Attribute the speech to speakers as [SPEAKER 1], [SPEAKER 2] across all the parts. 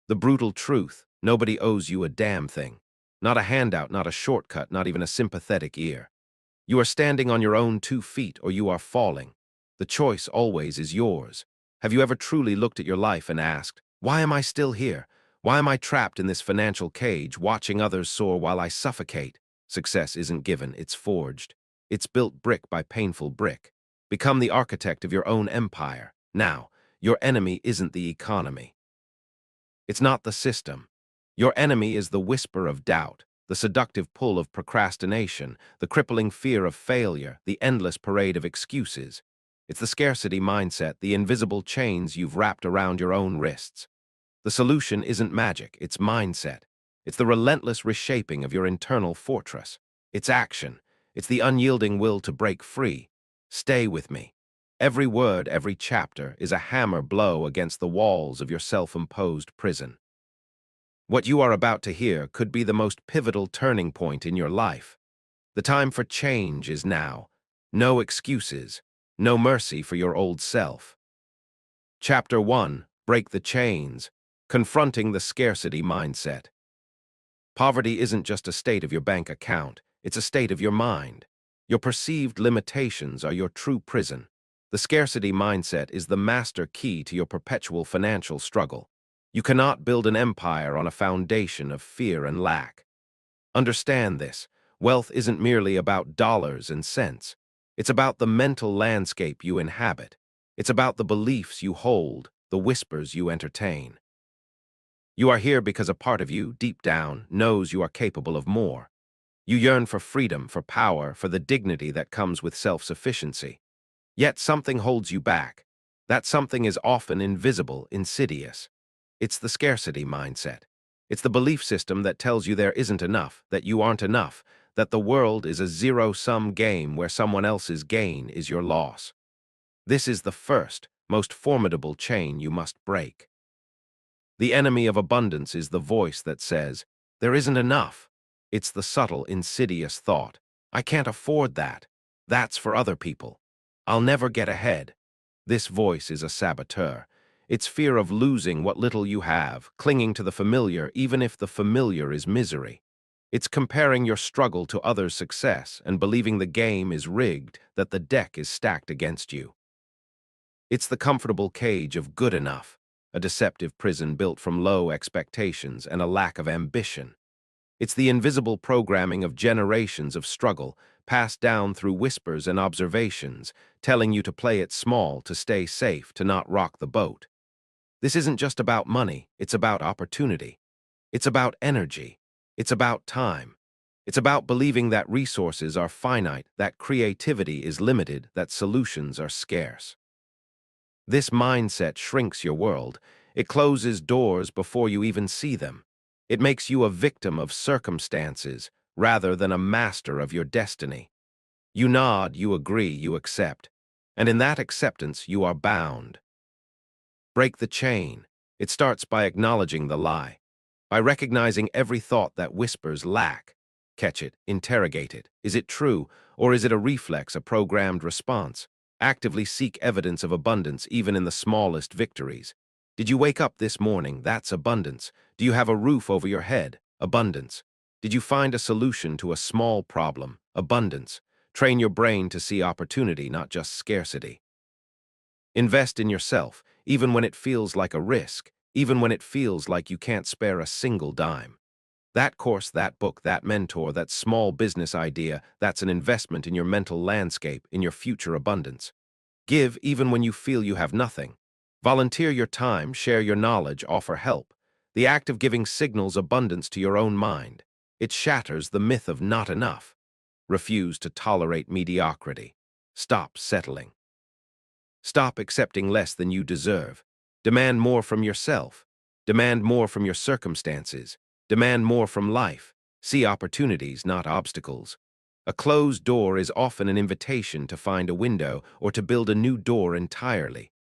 [SPEAKER 1] The brutal truth: nobody owes you a damn thing. Not a handout, not a shortcut, not even a sympathetic ear. You are standing on your own 2 feet or you are falling. The choice always is yours. Have you ever truly looked at your life and asked, why am I still here? Why am I trapped in this financial cage, watching others soar while I suffocate? Success isn't given, it's forged. It's built brick by painful brick. Become the architect of your own empire. Now, your enemy isn't the economy. It's not the system. Your enemy is the whisper of doubt, the seductive pull of procrastination, the crippling fear of failure, the endless parade of excuses. It's the scarcity mindset, the invisible chains you've wrapped around your own wrists. The solution isn't magic, it's mindset. It's the relentless reshaping of your internal fortress. It's action. It's the unyielding will to break free. Stay with me. Every word, every chapter is a hammer blow against the walls of your self-imposed prison. What you are about to hear could be the most pivotal turning point in your life. The time for change is now. No excuses. No mercy for your old self. Chapter 1: Break the Chains. Confronting the Scarcity Mindset. Poverty isn't just a state of your bank account, it's a state of your mind. Your perceived limitations are your true prison. The scarcity mindset is the master key to your perpetual financial struggle. You cannot build an empire on a foundation of fear and lack. Understand this: wealth isn't merely about dollars and cents. It's about the mental landscape you inhabit. It's about the beliefs you hold, the whispers you entertain. You are here because a part of you, deep down, knows you are capable of more. You yearn for freedom, for power, for the dignity that comes with self-sufficiency. Yet something holds you back. That something is often invisible, insidious. It's the scarcity mindset. It's the belief system that tells you there isn't enough, that you aren't enough, that the world is a zero-sum game where someone else's gain is your loss. This is the first, most formidable chain you must break. The enemy of abundance is the voice that says, there isn't enough. It's the subtle, insidious thought, I can't afford that. That's for other people. I'll never get ahead. This voice is a saboteur. It's fear of losing what little you have, clinging to the familiar even if the familiar is misery. It's comparing your struggle to others' success and believing the game is rigged, that the deck is stacked against you. It's the comfortable cage of good enough, a deceptive prison built from low expectations and a lack of ambition. It's the invisible programming of generations of struggle, passed down through whispers and observations, telling you to play it small, to stay safe, to not rock the boat. This isn't just about money, it's about opportunity. It's about energy. It's about time. It's about believing that resources are finite, that creativity is limited, that solutions are scarce. This mindset shrinks your world. It closes doors before you even see them. It makes you a victim of circumstances rather than a master of your destiny. You nod, you agree, you accept. And in that acceptance, you are bound. Break the chain. It starts by acknowledging the lie, by recognizing every thought that whispers lack. Catch it, interrogate it. Is it true, or is it a reflex, a programmed response? Actively seek evidence of abundance even in the smallest victories. Did you wake up this morning? That's abundance. Do you have a roof over your head? Abundance. Did you find a solution to a small problem? Abundance. Train your brain to see opportunity, not just scarcity. Invest in yourself, even when it feels like a risk, even when it feels like you can't spare a single dime. That course, that book, that mentor, that small business idea, that's an investment in your mental landscape, in your future abundance. Give even when you feel you have nothing. Volunteer your time, share your knowledge, offer help. The act of giving signals abundance to your own mind. It shatters the myth of not enough. Refuse to tolerate mediocrity. Stop settling. Stop accepting less than you deserve. Demand more from yourself. Demand more from your circumstances. Demand more from life. See opportunities, not obstacles. A closed door is often an invitation to find a window or to build a new door entirely.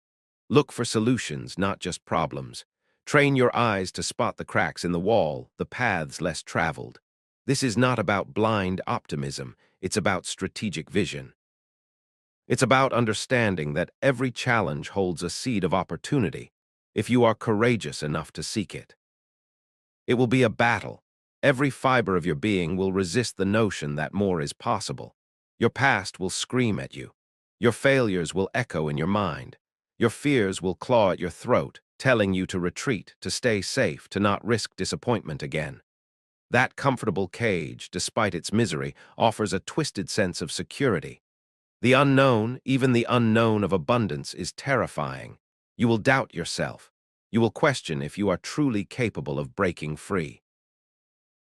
[SPEAKER 1] Look for solutions, not just problems. Train your eyes to spot the cracks in the wall, the paths less traveled. This is not about blind optimism, it's about strategic vision. It's about understanding that every challenge holds a seed of opportunity, if you are courageous enough to seek it. It will be a battle. Every fiber of your being will resist the notion that more is possible. Your past will scream at you. Your failures will echo in your mind. Your fears will claw at your throat, telling you to retreat, to stay safe, to not risk disappointment again. That comfortable cage, despite its misery, offers a twisted sense of security. The unknown, even the unknown of abundance, is terrifying. You will doubt yourself. You will question if you are truly capable of breaking free.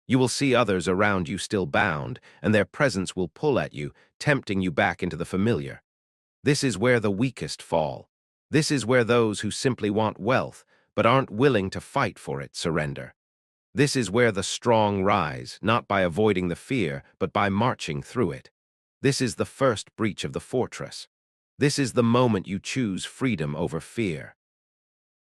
[SPEAKER 1] You will see others around you still bound, and their presence will pull at you, tempting you back into the familiar. This is where the weakest fall. This is where those who simply want wealth, but aren't willing to fight for it, surrender. This is where the strong rise, not by avoiding the fear, but by marching through it. This is the first breach of the fortress. This is the moment you choose freedom over fear.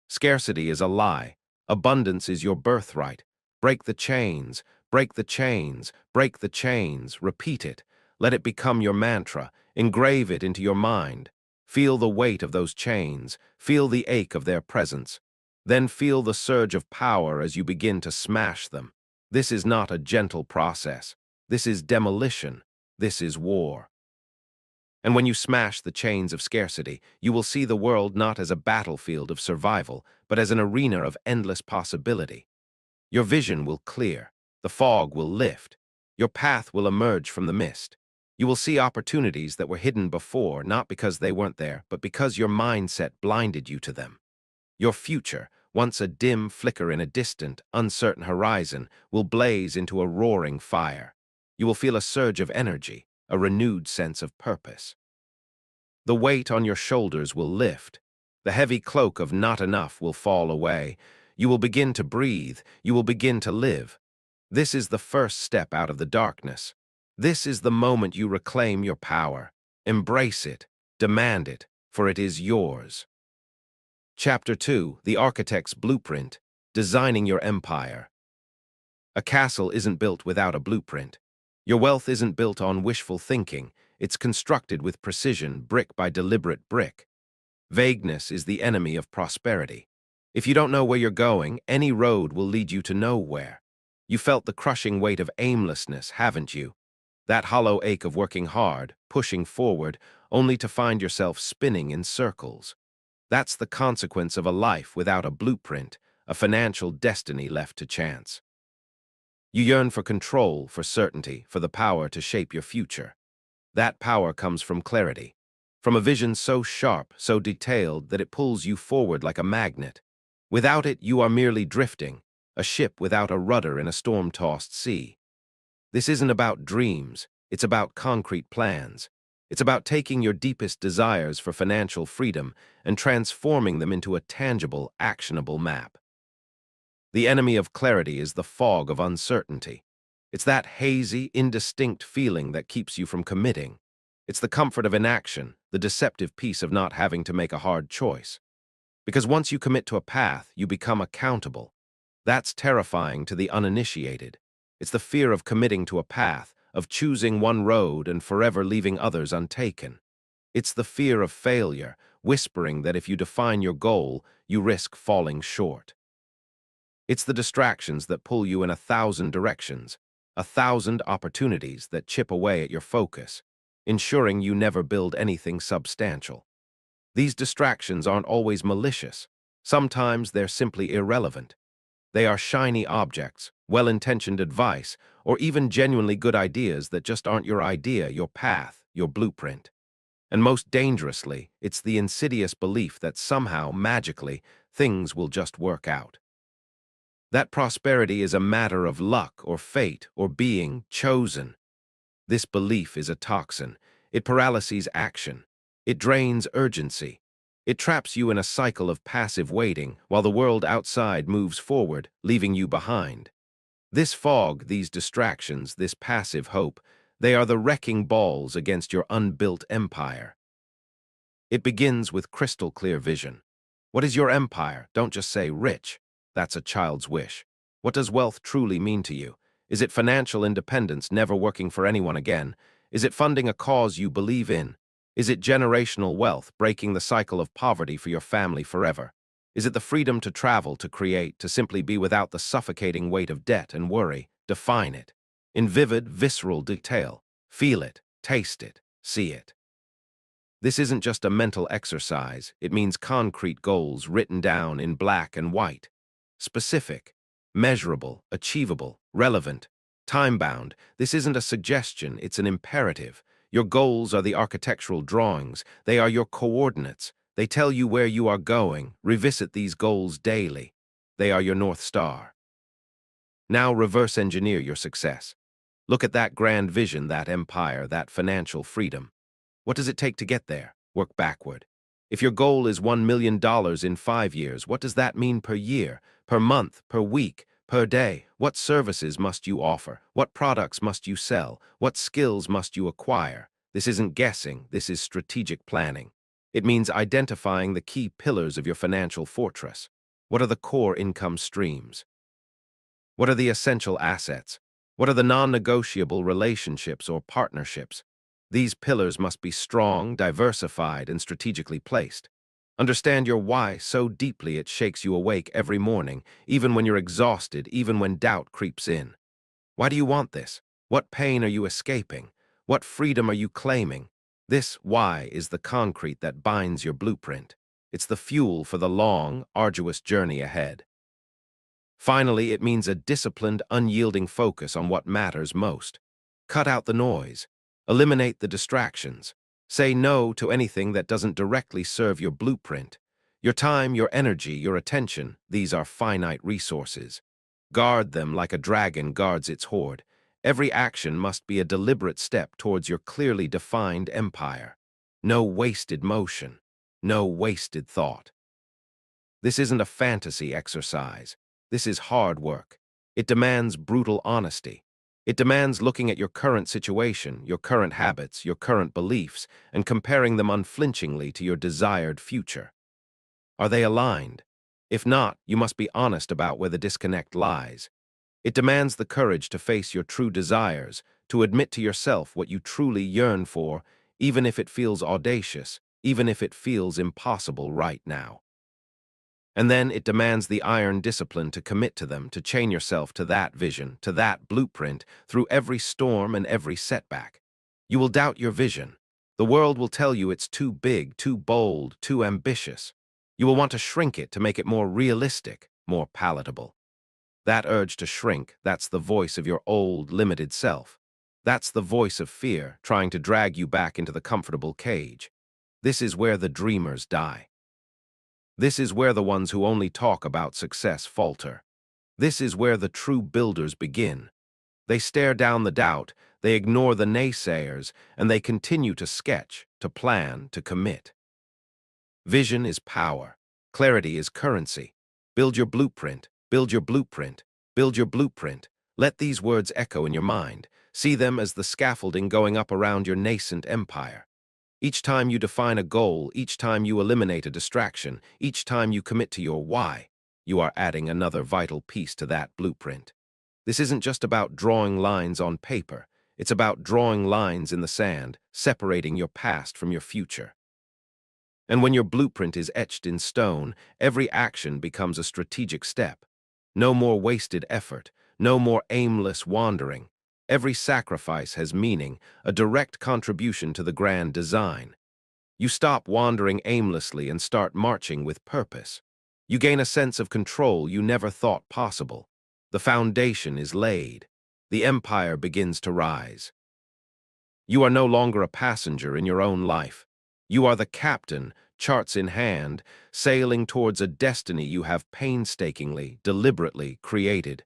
[SPEAKER 1] Scarcity is a lie. Abundance is your birthright. Break the chains, break the chains, break the chains. Repeat it. Let it become your mantra. Engrave it into your mind. Feel the weight of those chains. Feel the ache of their presence. Then feel the surge of power as you begin to smash them. This is not a gentle process. This is demolition. This is war. And when you smash the chains of scarcity, you will see the world not as a battlefield of survival, but as an arena of endless possibility. Your vision will clear. The fog will lift. Your path will emerge from the mist. You will see opportunities that were hidden before, not because they weren't there, but because your mindset blinded you to them. Your future, once a dim flicker in a distant, uncertain horizon, will blaze into a roaring fire. You will feel a surge of energy, a renewed sense of purpose. The weight on your shoulders will lift. The heavy cloak of not enough will fall away. You will begin to breathe. You will begin to live. This is the first step out of the darkness. This is the moment you reclaim your power. Embrace it. Demand it, for it is yours. Chapter 2, The Architect's Blueprint, Designing Your Empire. A castle isn't built without a blueprint. Your wealth isn't built on wishful thinking. It's constructed with precision, brick by deliberate brick. Vagueness is the enemy of prosperity. If you don't know where you're going, any road will lead you to nowhere. You felt the crushing weight of aimlessness, haven't you? That hollow ache of working hard, pushing forward, only to find yourself spinning in circles. That's the consequence of a life without a blueprint, a financial destiny left to chance. You yearn for control, for certainty, for the power to shape your future. That power comes from clarity, from a vision so sharp, so detailed that it pulls you forward like a magnet. Without it, you are merely drifting, a ship without a rudder in a storm-tossed sea. This isn't about dreams, it's about concrete plans. It's about taking your deepest desires for financial freedom and transforming them into a tangible, actionable map. The enemy of clarity is the fog of uncertainty. It's that hazy, indistinct feeling that keeps you from committing. It's the comfort of inaction, the deceptive peace of not having to make a hard choice. Because once you commit to a path, you become accountable. That's terrifying to the uninitiated. It's the fear of committing to a path, of choosing one road and forever leaving others untaken. It's the fear of failure, whispering that if you define your goal, you risk falling short. It's the distractions that pull you in 1,000 directions, 1,000 opportunities that chip away at your focus, ensuring you never build anything substantial. These distractions aren't always malicious. Sometimes they're simply irrelevant. They are shiny objects, well-intentioned advice, or even genuinely good ideas that just aren't your idea, your path, your blueprint. And most dangerously, it's the insidious belief that somehow, magically, things will just work out. That prosperity is a matter of luck or fate or being chosen. This belief is a toxin. It paralyses action. It drains urgency. It traps you in a cycle of passive waiting while the world outside moves forward, leaving you behind. This fog, these distractions, this passive hope, they are the wrecking balls against your unbuilt empire. It begins with crystal clear vision. What is your empire? Don't just say rich. That's a child's wish. What does wealth truly mean to you? Is it financial independence, never working for anyone again? Is it funding a cause you believe in? Is it generational wealth, breaking the cycle of poverty for your family forever? Is it the freedom to travel, to create, to simply be without the suffocating weight of debt and worry? Define it. In vivid, visceral detail. Feel it, taste it, see it. This isn't just a mental exercise, it means concrete goals written down in black and white. Specific, measurable, achievable, relevant, time-bound. This isn't a suggestion, it's an imperative. Your goals are the architectural drawings, they are your coordinates. They tell you where you are going. Revisit these goals daily. They are your North Star. Now reverse engineer your success. Look at that grand vision, that empire, that financial freedom. What does it take to get there? Work backward. If your goal is $1 million in 5 years, what does that mean per year, per month, per week, per day? What services must you offer? What products must you sell? What skills must you acquire? This isn't guessing, this is strategic planning. It means identifying the key pillars of your financial fortress. What are the core income streams? What are the essential assets? What are the non-negotiable relationships or partnerships? These pillars must be strong, diversified, and strategically placed. Understand your why so deeply it shakes you awake every morning, even when you're exhausted, even when doubt creeps in. Why do you want this? What pain are you escaping? What freedom are you claiming? This why is the concrete that binds your blueprint. It's the fuel for the long, arduous journey ahead. Finally, it means a disciplined, unyielding focus on what matters most. Cut out the noise. Eliminate the distractions. Say no to anything that doesn't directly serve your blueprint. Your time, your energy, your attention, these are finite resources. Guard them like a dragon guards its hoard. Every action must be a deliberate step towards your clearly defined empire. No wasted motion. No wasted thought. This isn't a fantasy exercise. This is hard work. It demands brutal honesty. It demands looking at your current situation, your current habits, your current beliefs, and comparing them unflinchingly to your desired future. Are they aligned? If not, you must be honest about where the disconnect lies. It demands the courage to face your true desires, to admit to yourself what you truly yearn for, even if it feels audacious, even if it feels impossible right now. And then it demands the iron discipline to commit to them, to chain yourself to that vision, to that blueprint, through every storm and every setback. You will doubt your vision. The world will tell you it's too big, too bold, too ambitious. You will want to shrink it to make it more realistic, more palatable. That urge to shrink, that's the voice of your old, limited self. That's the voice of fear, trying to drag you back into the comfortable cage. This is where the dreamers die. This is where the ones who only talk about success falter. This is where the true builders begin. They stare down the doubt, they ignore the naysayers, and they continue to sketch, to plan, to commit. Vision is power. Clarity is currency. Build your blueprint, build your blueprint, build your blueprint. Let these words echo in your mind. See them as the scaffolding going up around your nascent empire. Each time you define a goal, each time you eliminate a distraction, each time you commit to your why, you are adding another vital piece to that blueprint. This isn't just about drawing lines on paper. It's about drawing lines in the sand, separating your past from your future. And when your blueprint is etched in stone, every action becomes a strategic step. No more wasted effort, no more aimless wandering. Every sacrifice has meaning, a direct contribution to the grand design. You stop wandering aimlessly and start marching with purpose. You gain a sense of control you never thought possible. The foundation is laid. The empire begins to rise. You are no longer a passenger in your own life. You are the captain, charts in hand, sailing towards a destiny you have painstakingly, deliberately created.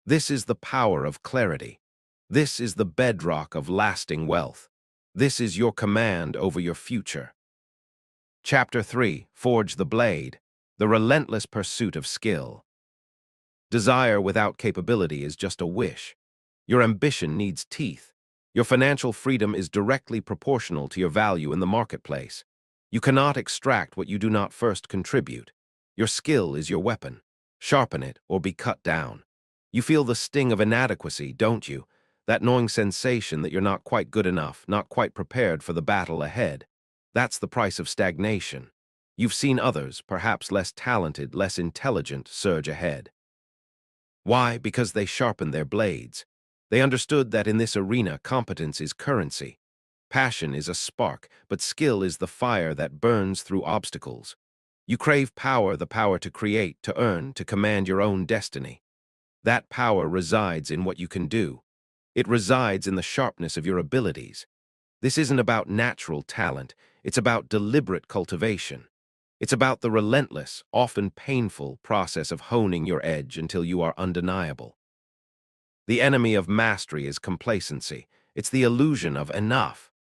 [SPEAKER 1] This is the power of clarity. This is the bedrock of lasting wealth. This is your command over your future. Chapter 3. Forge the Blade. The relentless pursuit of skill. Desire without capability is just a wish. Your ambition needs teeth. Your financial freedom is directly proportional to your value in the marketplace. You cannot extract what you do not first contribute. Your skill is your weapon. Sharpen it or be cut down. You feel the sting of inadequacy, don't you? That gnawing sensation that you're not quite good enough, not quite prepared for the battle ahead. That's the price of stagnation. You've seen others, perhaps less talented, less intelligent, surge ahead. Why? Because they sharpened their blades. They understood that in this arena, competence is currency. Passion is a spark, but skill is the fire that burns through obstacles. You crave power, the power to create, to earn, to command your own destiny. That power resides in what you can do. It resides in the sharpness of your abilities. This isn't about natural talent, it's about deliberate cultivation. It's about the relentless, often painful process of honing your edge until you are undeniable. The enemy of mastery is complacency. It's the illusion of enough.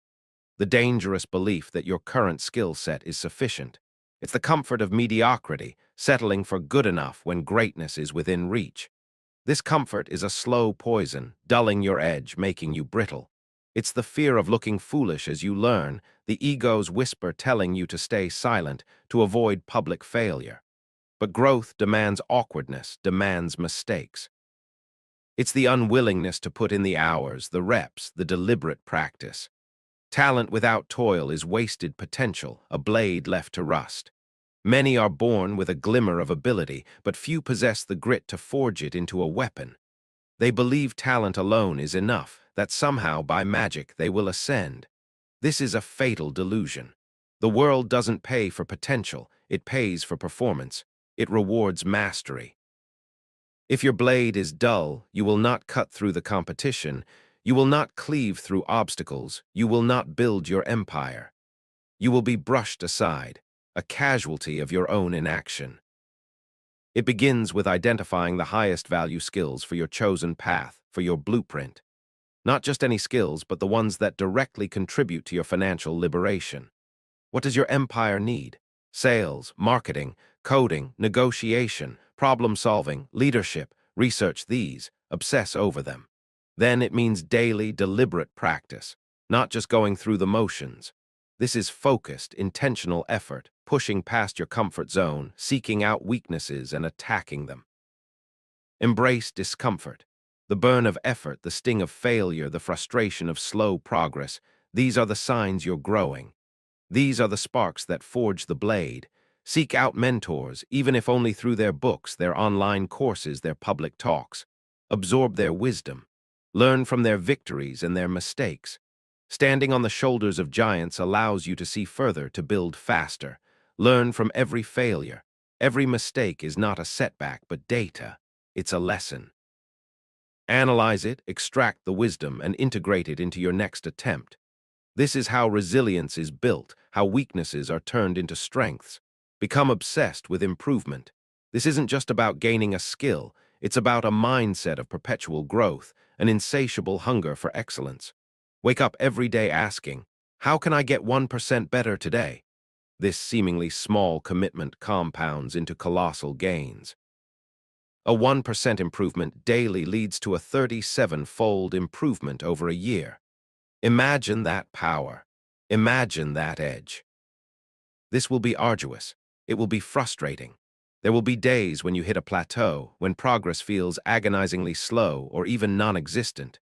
[SPEAKER 1] The dangerous belief that your current skill set is sufficient. It's the comfort of mediocrity, settling for good enough when greatness is within reach. This comfort is a slow poison, dulling your edge, making you brittle. It's the fear of looking foolish as you learn, the ego's whisper telling you to stay silent, to avoid public failure. But growth demands awkwardness, demands mistakes. It's the unwillingness to put in the hours, the reps, the deliberate practice. Talent without toil is wasted potential, a blade left to rust. Many are born with a glimmer of ability, but few possess the grit to forge it into a weapon. They believe talent alone is enough, that somehow, by magic, they will ascend. This is a fatal delusion. The world doesn't pay for potential, it pays for performance. It rewards mastery. If your blade is dull, you will not cut through the competition, you will not cleave through obstacles, you will not build your empire. You will be brushed aside, a casualty of your own inaction. It begins with identifying the highest value skills for your chosen path, for your blueprint. Not just any skills, but the ones that directly contribute to your financial liberation. What does your empire need? Sales, marketing, coding, negotiation, problem-solving, leadership. Research these, obsess over them. Then it means daily, deliberate practice, not just going through the motions. This is focused, intentional effort, pushing past your comfort zone, seeking out weaknesses and attacking them. Embrace discomfort. The burn of effort, the sting of failure, the frustration of slow progress. These are the signs you're growing. These are the sparks that forge the blade. Seek out mentors, even if only through their books, their online courses, their public talks. Absorb their wisdom. Learn from their victories and their mistakes. Standing on the shoulders of giants allows you to see further, to build faster. Learn from every failure. Every mistake is not a setback, but data. It's a lesson. Analyze it, extract the wisdom, and integrate it into your next attempt. This is how resilience is built, how weaknesses are turned into strengths. Become obsessed with improvement. This isn't just about gaining a skill, it's about a mindset of perpetual growth, an insatiable hunger for excellence. Wake up every day asking, how can I get 1% better today? This seemingly small commitment compounds into colossal gains. A 1% improvement daily leads to a 37-fold improvement over a year. Imagine that power. Imagine that edge. This will be arduous. It will be frustrating. There will be days when you hit a plateau, when progress feels agonizingly slow or even non-existent.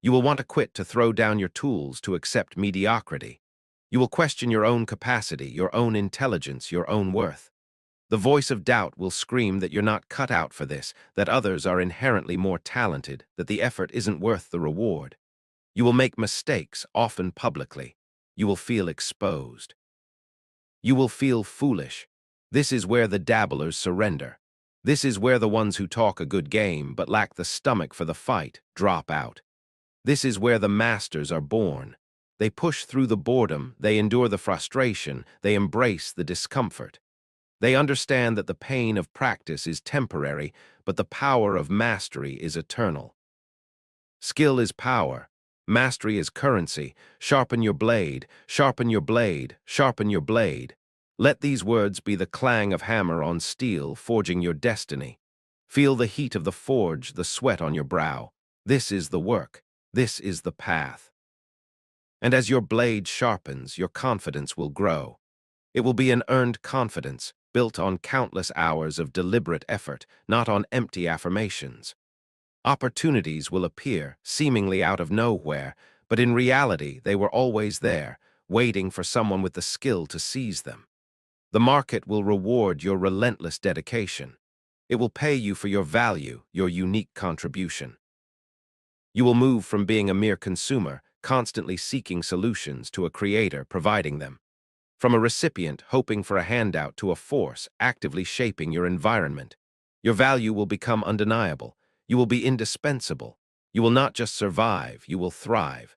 [SPEAKER 1] You will want to quit, to throw down your tools, to accept mediocrity. You will question your own capacity, your own intelligence, your own worth. The voice of doubt will scream that you're not cut out for this, that others are inherently more talented, that the effort isn't worth the reward. You will make mistakes, often publicly. You will feel exposed. You will feel foolish. This is where the dabblers surrender. This is where the ones who talk a good game but lack the stomach for the fight drop out. This is where the masters are born. They push through the boredom, they endure the frustration, they embrace the discomfort. They understand that the pain of practice is temporary, but the power of mastery is eternal. Skill is power. Mastery is currency. Sharpen your blade, sharpen your blade, sharpen your blade. Let these words be the clang of hammer on steel, forging your destiny. Feel the heat of the forge, the sweat on your brow. This is the work. This is the path. And as your blade sharpens, your confidence will grow. It will be an earned confidence, built on countless hours of deliberate effort, not on empty affirmations. Opportunities will appear, seemingly out of nowhere, but in reality they were always there, waiting for someone with the skill to seize them. The market will reward your relentless dedication. It will pay you for your value, your unique contribution. You will move from being a mere consumer, constantly seeking solutions, to a creator providing them. From a recipient hoping for a handout to a force actively shaping your environment. Your value will become undeniable. You will be indispensable. You will not just survive, you will thrive.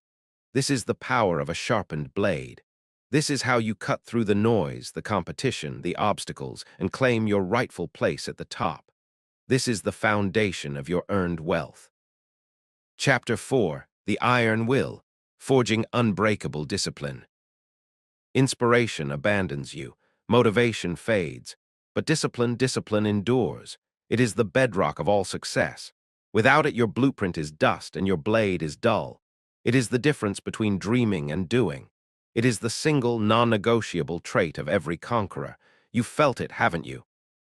[SPEAKER 1] This is the power of a sharpened blade. This is how you cut through the noise, the competition, the obstacles, and claim your rightful place at the top. This is the foundation of your earned wealth. Chapter 4: The Iron Will, Forging Unbreakable Discipline. Inspiration abandons you, motivation fades, but discipline endures. It is the bedrock of all success. Without it, your blueprint is dust and your blade is dull. It is the difference between dreaming and doing. It is the single, non-negotiable trait of every conqueror. You've felt it, haven't you?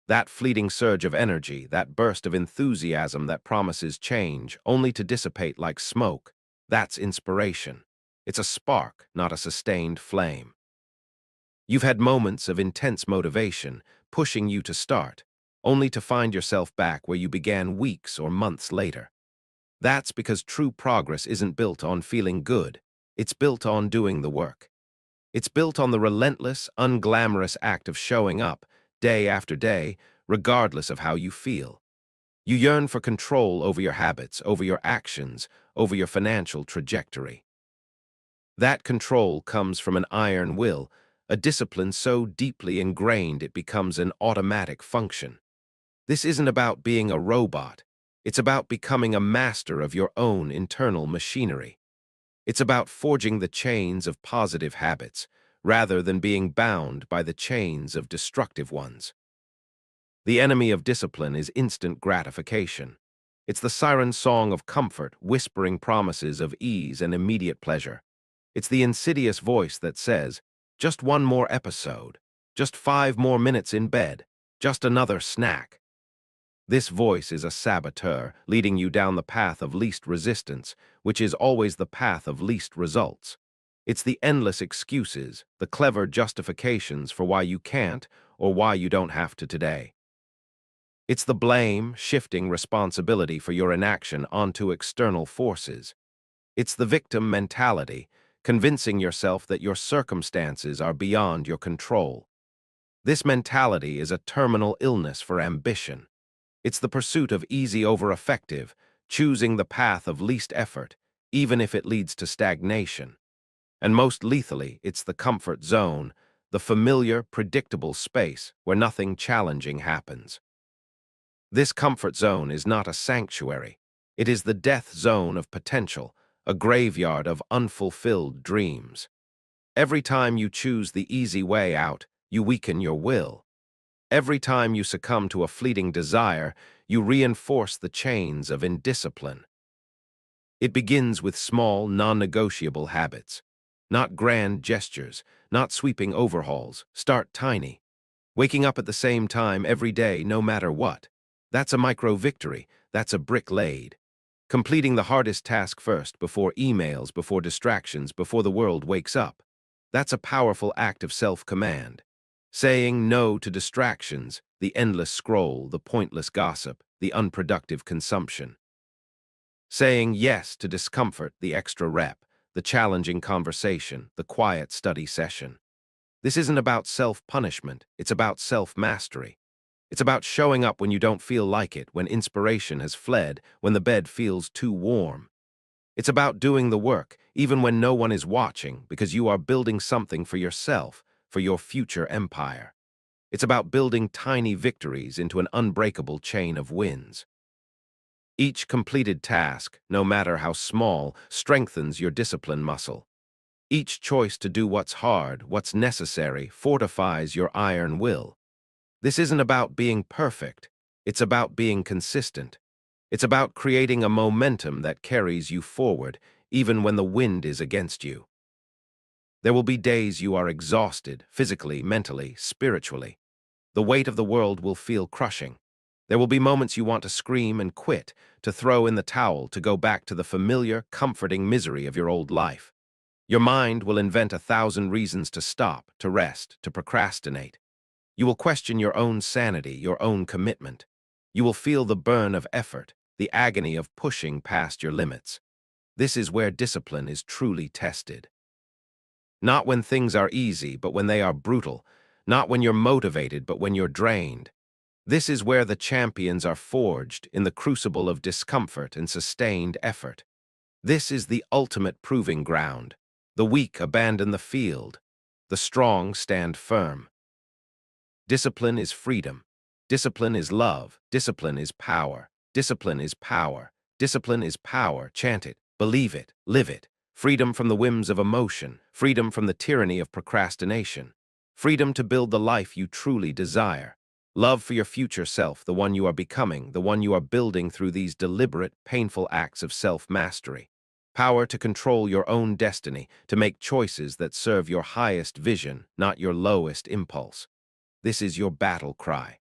[SPEAKER 1] That fleeting surge of energy, that burst of enthusiasm that promises change, only to dissipate like smoke. That's inspiration. It's a spark, not a sustained flame. You've had moments of intense motivation, pushing you to start, only to find yourself back where you began weeks or months later. That's because true progress isn't built on feeling good. It's built on doing the work. It's built on the relentless, unglamorous act of showing up, day after day, regardless of how you feel. You yearn for control over your habits, over your actions, over your financial trajectory. That control comes from an iron will, a discipline so deeply ingrained it becomes an automatic function. This isn't about being a robot. It's about becoming a master of your own internal machinery. It's about forging the chains of positive habits, rather than being bound by the chains of destructive ones. The enemy of discipline is instant gratification. It's the siren song of comfort, whispering promises of ease and immediate pleasure. It's the insidious voice that says, just one more episode, just 5 more minutes in bed, just another snack. This voice is a saboteur, leading you down the path of least resistance, which is always the path of least results. It's the endless excuses, the clever justifications for why you can't or why you don't have to today. It's the blame, shifting responsibility for your inaction onto external forces. It's the victim mentality, convincing yourself that your circumstances are beyond your control. This mentality is a terminal illness for ambition. It's the pursuit of easy over effective, choosing the path of least effort, even if it leads to stagnation. And most lethally, it's the comfort zone, the familiar, predictable space where nothing challenging happens. This comfort zone is not a sanctuary. It is the death zone of potential, a graveyard of unfulfilled dreams. Every time you choose the easy way out, you weaken your will. Every time you succumb to a fleeting desire, you reinforce the chains of indiscipline. It begins with small, non-negotiable habits. Not grand gestures, not sweeping overhauls. Start tiny. Waking up at the same time every day, no matter what. That's a micro-victory. That's a brick laid. Completing the hardest task first, before emails, before distractions, before the world wakes up. That's a powerful act of self-command. Saying no to distractions, the endless scroll, the pointless gossip, the unproductive consumption. Saying yes to discomfort, the extra rep, the challenging conversation, the quiet study session. This isn't about self-punishment, it's about self-mastery. It's about showing up when you don't feel like it, when inspiration has fled, when the bed feels too warm. It's about doing the work, even when no one is watching, because you are building something for yourself, for your future empire. It's about building tiny victories into an unbreakable chain of wins. Each completed task, no matter how small, strengthens your discipline muscle. Each choice to do what's hard, what's necessary, fortifies your iron will. This isn't about being perfect. It's about being consistent. It's about creating a momentum that carries you forward, even when the wind is against you. There will be days you are exhausted, physically, mentally, spiritually. The weight of the world will feel crushing. There will be moments you want to scream and quit, to throw in the towel, to go back to the familiar, comforting misery of your old life. Your mind will invent 1,000 reasons to stop, to rest, to procrastinate. You will question your own sanity, your own commitment. You will feel the burn of effort, the agony of pushing past your limits. This is where discipline is truly tested. Not when things are easy, but when they are brutal. Not when you're motivated, but when you're drained. This is where the champions are forged, in the crucible of discomfort and sustained effort. This is the ultimate proving ground. The weak abandon the field. The strong stand firm. Discipline is freedom. Discipline is love. Discipline is power. Discipline is power. Discipline is power. Chant it. Believe it. Live it. Freedom from the whims of emotion. Freedom from the tyranny of procrastination. Freedom to build the life you truly desire. Love for your future self, the one you are becoming, the one you are building through these deliberate, painful acts of self-mastery. Power to control your own destiny, to make choices that serve your highest vision, not your lowest impulse. This is your battle cry.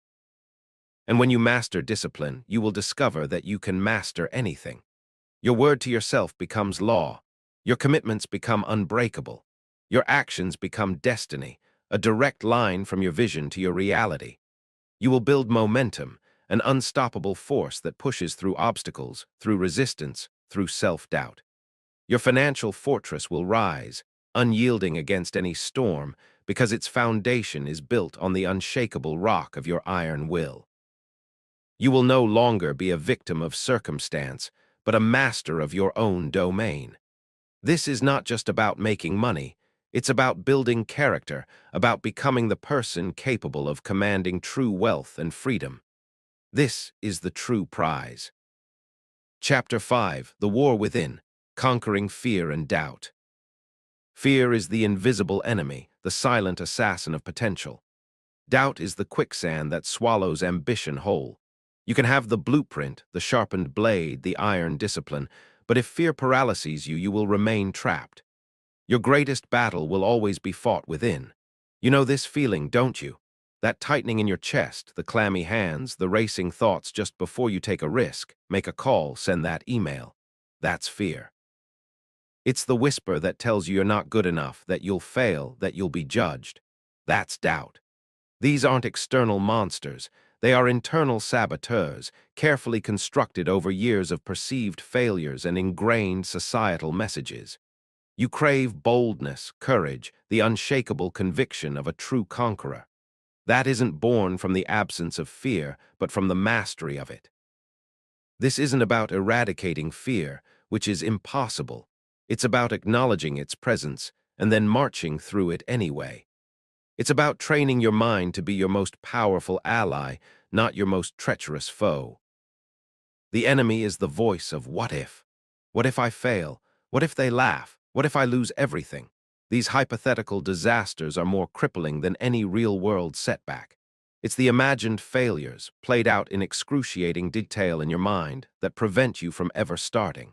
[SPEAKER 1] And when you master discipline, you will discover that you can master anything. Your word to yourself becomes law. Your commitments become unbreakable. Your actions become destiny, a direct line from your vision to your reality. You will build momentum, an unstoppable force that pushes through obstacles, through resistance, through self-doubt. Your financial fortress will rise, unyielding against any storm, because its foundation is built on the unshakable rock of your iron will. You will no longer be a victim of circumstance, but a master of your own domain. This is not just about making money. It's about building character, about becoming the person capable of commanding true wealth and freedom. This is the true prize. Chapter 5: The War Within, Conquering Fear and Doubt. Fear is the invisible enemy, the silent assassin of potential. Doubt is the quicksand that swallows ambition whole. You can have the blueprint, the sharpened blade, the iron discipline, but if fear paralyzes you, you will remain trapped. Your greatest battle will always be fought within. You know this feeling, don't you? That tightening in your chest, the clammy hands, the racing thoughts just before you take a risk, make a call, send that email. That's fear. It's the whisper that tells you you're not good enough, that you'll fail, that you'll be judged. That's doubt. These aren't external monsters. They are internal saboteurs, carefully constructed over years of perceived failures and ingrained societal messages. You crave boldness, courage, the unshakable conviction of a true conqueror. That isn't born from the absence of fear, but from the mastery of it. This isn't about eradicating fear, which is impossible. It's about acknowledging its presence and then marching through it anyway. It's about training your mind to be your most powerful ally, not your most treacherous foe. The enemy is the voice of what if. What if I fail? What if they laugh? What if I lose everything? These hypothetical disasters are more crippling than any real-world setback. It's the imagined failures, played out in excruciating detail in your mind, that prevent you from ever starting.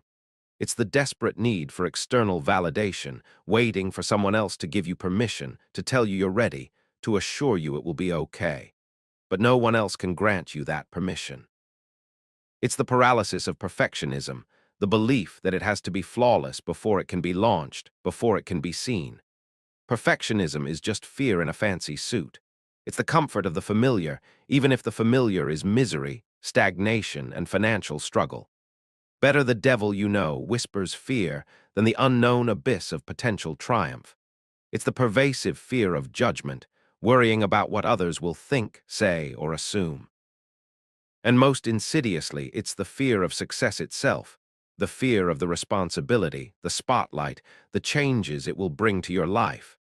[SPEAKER 1] It's the desperate need for external validation, waiting for someone else to give you permission, to tell you you're ready, to assure you it will be okay. But no one else can grant you that permission. It's the paralysis of perfectionism, the belief that it has to be flawless before it can be launched, before it can be seen. Perfectionism is just fear in a fancy suit. It's the comfort of the familiar, even if the familiar is misery, stagnation, and financial struggle. Better the devil you know whispers fear than the unknown abyss of potential triumph. It's the pervasive fear of judgment, worrying about what others will think, say, or assume. And most insidiously, it's the fear of success itself, the fear of the responsibility, the spotlight, the changes it will bring to your life.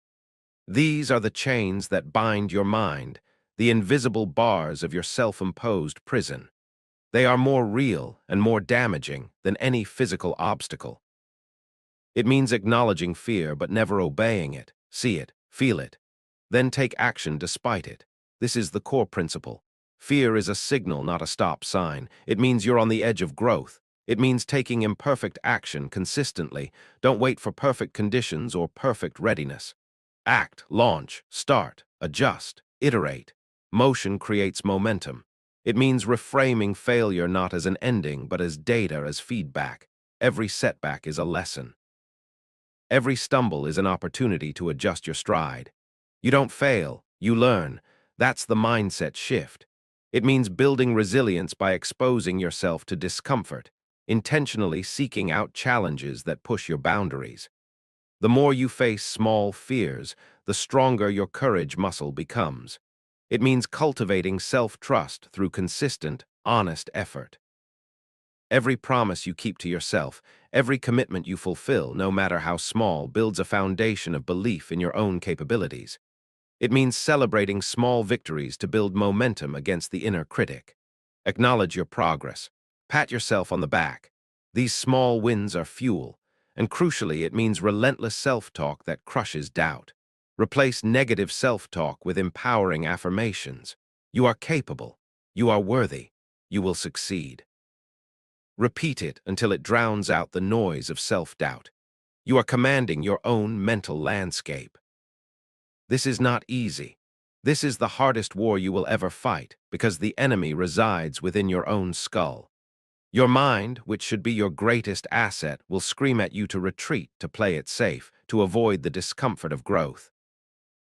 [SPEAKER 1] These are the chains that bind your mind, the invisible bars of your self-imposed prison. They are more real and more damaging than any physical obstacle. It means acknowledging fear but never obeying it. See it, feel it, then take action despite it. This is the core principle. Fear is a signal, not a stop sign. It means you're on the edge of growth. It means taking imperfect action consistently. Don't wait for perfect conditions or perfect readiness. Act, launch, start, adjust, iterate. Motion creates momentum. It means reframing failure not as an ending, but as data, as feedback. Every setback is a lesson. Every stumble is an opportunity to adjust your stride. You don't fail, you learn. That's the mindset shift. It means building resilience by exposing yourself to discomfort, intentionally seeking out challenges that push your boundaries. The more you face small fears, the stronger your courage muscle becomes. It means cultivating self-trust through consistent, honest effort. Every promise you keep to yourself, every commitment you fulfill, no matter how small, builds a foundation of belief in your own capabilities. It means celebrating small victories to build momentum against the inner critic. Acknowledge your progress. Pat yourself on the back. These small wins are fuel, and crucially, it means relentless self-talk that crushes doubt. Replace negative self-talk with empowering affirmations. You are capable. You are worthy. You will succeed. Repeat it until it drowns out the noise of self-doubt. You are commanding your own mental landscape. This is not easy. This is the hardest war you will ever fight because the enemy resides within your own skull. Your mind, which should be your greatest asset, will scream at you to retreat, to play it safe, to avoid the discomfort of growth.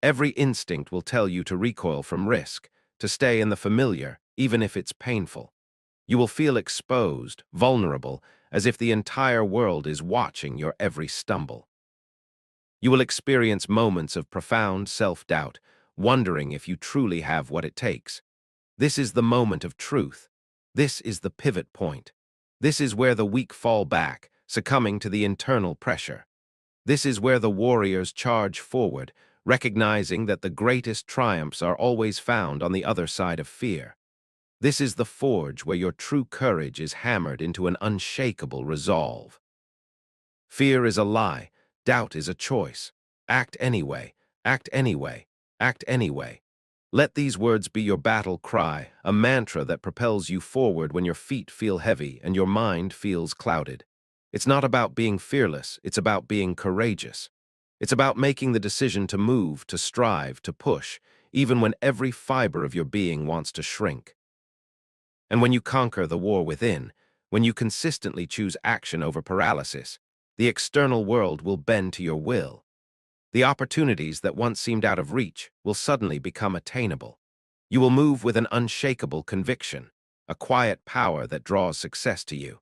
[SPEAKER 1] Every instinct will tell you to recoil from risk, to stay in the familiar, even if it's painful. You will feel exposed, vulnerable, as if the entire world is watching your every stumble. You will experience moments of profound self-doubt, wondering if you truly have what it takes. This is the moment of truth. This is the pivot point. This is where the weak fall back, succumbing to the internal pressure. This is where the warriors charge forward, recognizing that the greatest triumphs are always found on the other side of fear. This is the forge where your true courage is hammered into an unshakable resolve. Fear is a lie. Doubt is a choice. Act anyway. Act anyway. Act anyway. Let these words be your battle cry, a mantra that propels you forward when your feet feel heavy and your mind feels clouded. It's not about being fearless, it's about being courageous. It's about making the decision to move, to strive, to push, even when every fiber of your being wants to shrink. And when you conquer the war within, when you consistently choose action over paralysis, the external world will bend to your will. The opportunities that once seemed out of reach will suddenly become attainable. You will move with an unshakable conviction, a quiet power that draws success to you.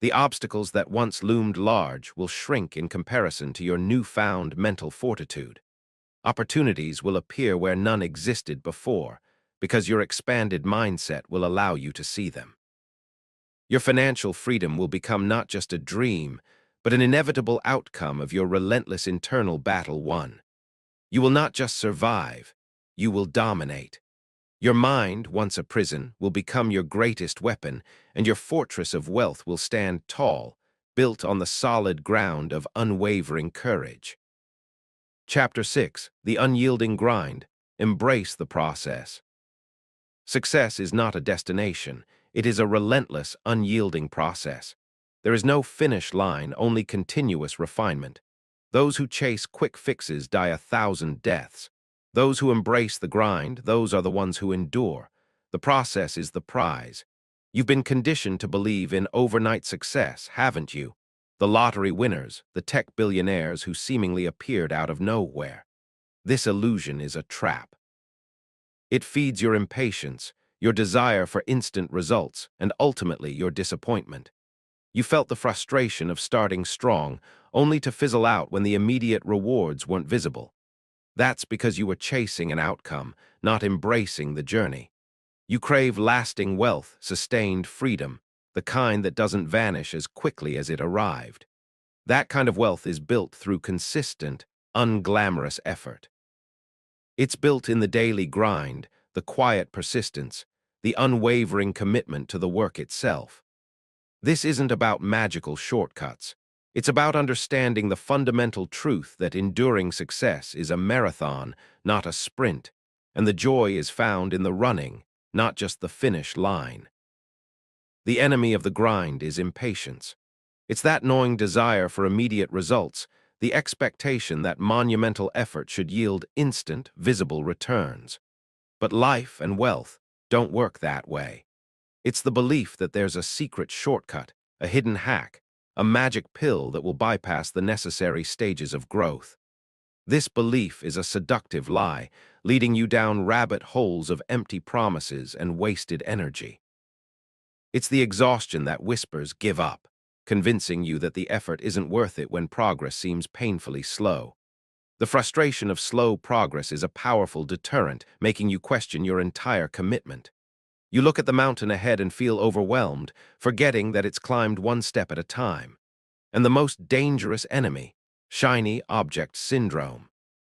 [SPEAKER 1] The obstacles that once loomed large will shrink in comparison to your newfound mental fortitude. Opportunities will appear where none existed before, because your expanded mindset will allow you to see them. Your financial freedom will become not just a dream, but an inevitable outcome of your relentless internal battle won. You will not just survive, you will dominate. Your mind, once a prison, will become your greatest weapon, and your fortress of wealth will stand tall, built on the solid ground of unwavering courage. Chapter 6: The Unyielding Grind. Embrace the process. Success is not a destination, it is a relentless, unyielding process. There is no finish line, only continuous refinement. Those who chase quick fixes die 1,000 deaths. Those who embrace the grind, those are the ones who endure. The process is the prize. You've been conditioned to believe in overnight success, haven't you? The lottery winners, the tech billionaires who seemingly appeared out of nowhere. This illusion is a trap. It feeds your impatience, your desire for instant results, and ultimately your disappointment. You felt the frustration of starting strong, only to fizzle out when the immediate rewards weren't visible. That's because you were chasing an outcome, not embracing the journey. You crave lasting wealth, sustained freedom, the kind that doesn't vanish as quickly as it arrived. That kind of wealth is built through consistent, unglamorous effort. It's built in the daily grind, the quiet persistence, the unwavering commitment to the work itself. This isn't about magical shortcuts. It's about understanding the fundamental truth that enduring success is a marathon, not a sprint, and the joy is found in the running, not just the finish line. The enemy of the grind is impatience. It's that gnawing desire for immediate results, the expectation that monumental effort should yield instant, visible returns. But life and wealth don't work that way. It's the belief that there's a secret shortcut, a hidden hack, a magic pill that will bypass the necessary stages of growth. This belief is a seductive lie, leading you down rabbit holes of empty promises and wasted energy. It's the exhaustion that whispers, "Give up," convincing you that the effort isn't worth it when progress seems painfully slow. The frustration of slow progress is a powerful deterrent, making you question your entire commitment. You look at the mountain ahead and feel overwhelmed, forgetting that it's climbed one step at a time. And the most dangerous enemy, shiny object syndrome.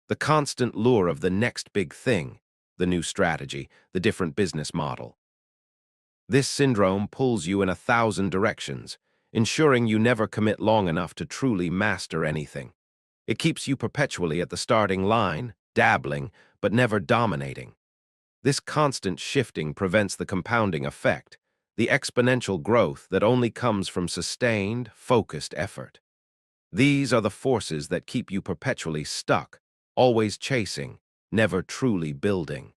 [SPEAKER 1] The constant lure of the next big thing, the new strategy, the different business model. This syndrome pulls you in 1,000 directions, ensuring you never commit long enough to truly master anything. It keeps you perpetually at the starting line, dabbling, but never dominating. This constant shifting prevents the compounding effect, the exponential growth that only comes from sustained, focused effort. These are the forces that keep you perpetually stuck, always chasing, never truly building.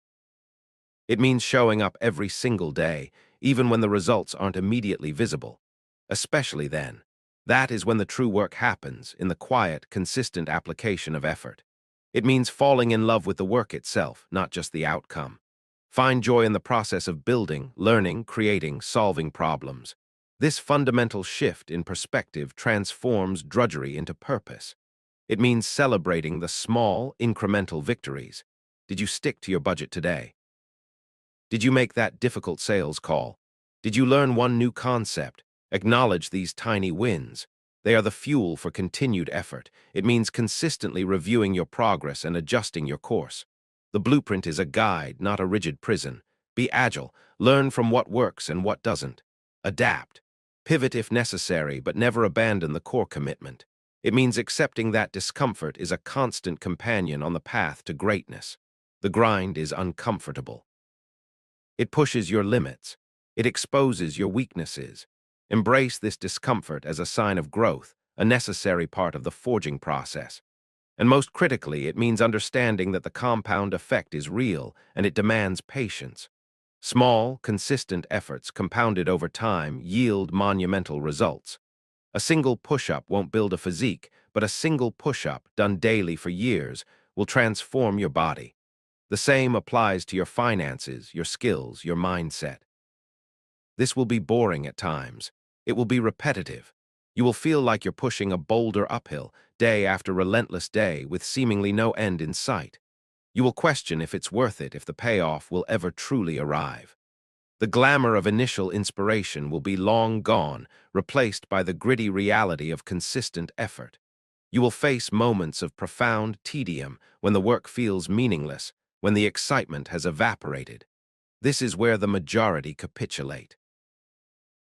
[SPEAKER 1] It means showing up every single day, even when the results aren't immediately visible. Especially then. That is when the true work happens, in the quiet, consistent application of effort. It means falling in love with the work itself, not just the outcome. Find joy in the process of building, learning, creating, solving problems. This fundamental shift in perspective transforms drudgery into purpose. It means celebrating the small, incremental victories. Did you stick to your budget today? Did you make that difficult sales call? Did you learn one new concept? Acknowledge these tiny wins. They are the fuel for continued effort. It means consistently reviewing your progress and adjusting your course. The blueprint is a guide, not a rigid prison. Be agile. Learn from what works and what doesn't. Adapt. Pivot if necessary, but never abandon the core commitment. It means accepting that discomfort is a constant companion on the path to greatness. The grind is uncomfortable. It pushes your limits. It exposes your weaknesses. Embrace this discomfort as a sign of growth, a necessary part of the forging process. And most critically, it means understanding that the compound effect is real and it demands patience. Small, consistent efforts compounded over time yield monumental results. A single push-up won't build a physique, but a single push-up done daily for years will transform your body. The same applies to your finances, your skills, your mindset. This will be boring at times. It will be repetitive. You will feel like you're pushing a boulder uphill, day after relentless day, with seemingly no end in sight. You will question if it's worth it, if the payoff will ever truly arrive. The glamour of initial inspiration will be long gone, replaced by the gritty reality of consistent effort. You will face moments of profound tedium when the work feels meaningless, when the excitement has evaporated. This is where the majority capitulate.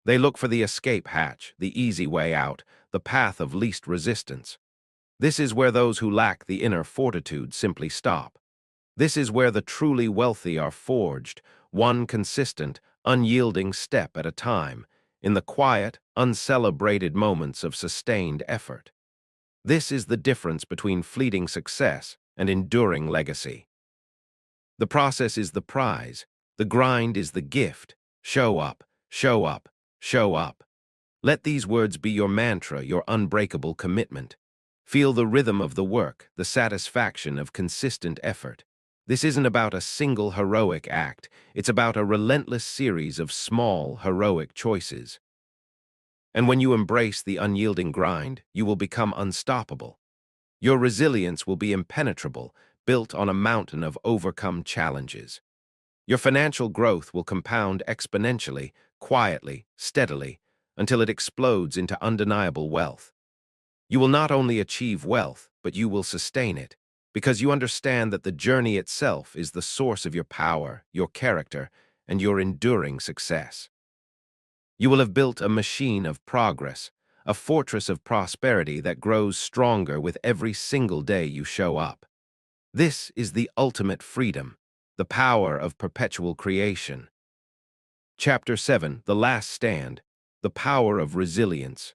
[SPEAKER 1] They look for the escape hatch, the easy way out, the path of least resistance. This is where those who lack the inner fortitude simply stop. This is where the truly wealthy are forged, one consistent, unyielding step at a time, in the quiet, uncelebrated moments of sustained effort. This is the difference between fleeting success and enduring legacy. The process is the prize. The grind is the gift. Show up, show up, show up. Let these words be your mantra, your unbreakable commitment. Feel the rhythm of the work, the satisfaction of consistent effort. This isn't about a single heroic act. It's about a relentless series of small, heroic choices. And when you embrace the unyielding grind, you will become unstoppable. Your resilience will be impenetrable, built on a mountain of overcome challenges. Your financial growth will compound exponentially, quietly, steadily, until it explodes into undeniable wealth. You will not only achieve wealth, but you will sustain it, because you understand that the journey itself is the source of your power, your character, and your enduring success. You will have built a machine of progress, a fortress of prosperity that grows stronger with every single day you show up. This is the ultimate freedom, the power of perpetual creation. Chapter 7, The Last Stand, The Power of Resilience.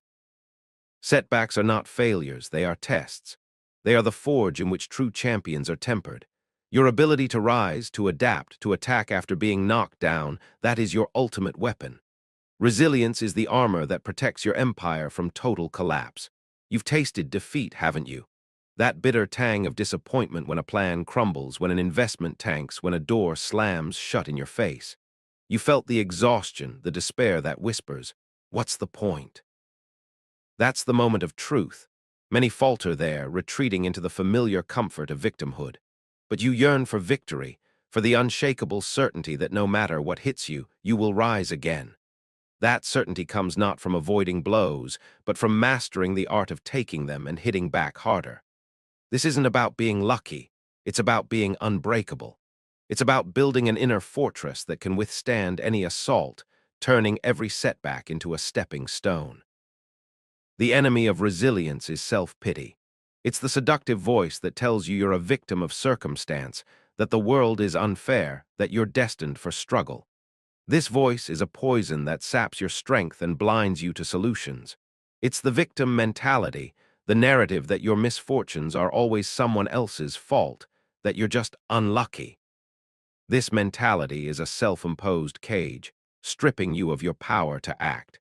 [SPEAKER 1] Setbacks are not failures, they are tests. They are the forge in which true champions are tempered. Your ability to rise, to adapt, to attack after being knocked down, that is your ultimate weapon. Resilience is the armor that protects your empire from total collapse. You've tasted defeat, haven't you? That bitter tang of disappointment when a plan crumbles, when an investment tanks, when a door slams shut in your face. You felt the exhaustion, the despair that whispers, "What's the point?" That's the moment of truth. Many falter there, retreating into the familiar comfort of victimhood. But you yearn for victory, for the unshakable certainty that no matter what hits you, you will rise again. That certainty comes not from avoiding blows, but from mastering the art of taking them and hitting back harder. This isn't about being lucky. It's about being unbreakable. It's about building an inner fortress that can withstand any assault, turning every setback into a stepping stone. The enemy of resilience is self-pity. It's the seductive voice that tells you you're a victim of circumstance, that the world is unfair, that you're destined for struggle. This voice is a poison that saps your strength and blinds you to solutions. It's the victim mentality, the narrative that your misfortunes are always someone else's fault, that you're just unlucky. This mentality is a self-imposed cage, stripping you of your power to act.